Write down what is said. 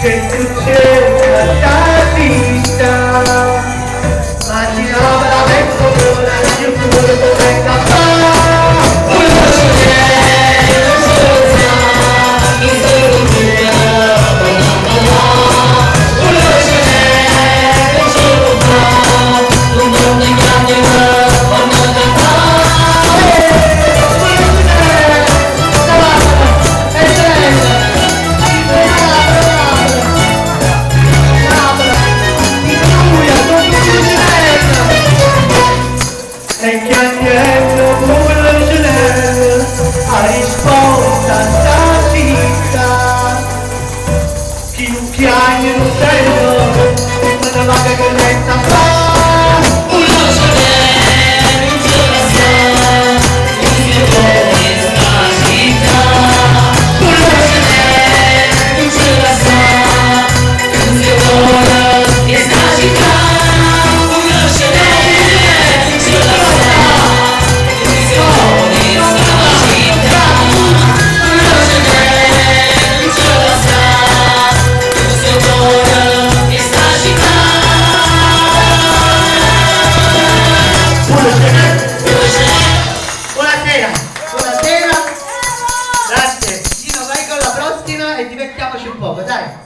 che tu c'è la vita, immaginava la ventola, io pure come e che agnello come Genere a risposta sta vita chi non piagne non sento una vaga che resta fa Buonasera, grazie. Gino, vai con la prossima e divertiamoci un poco, dai.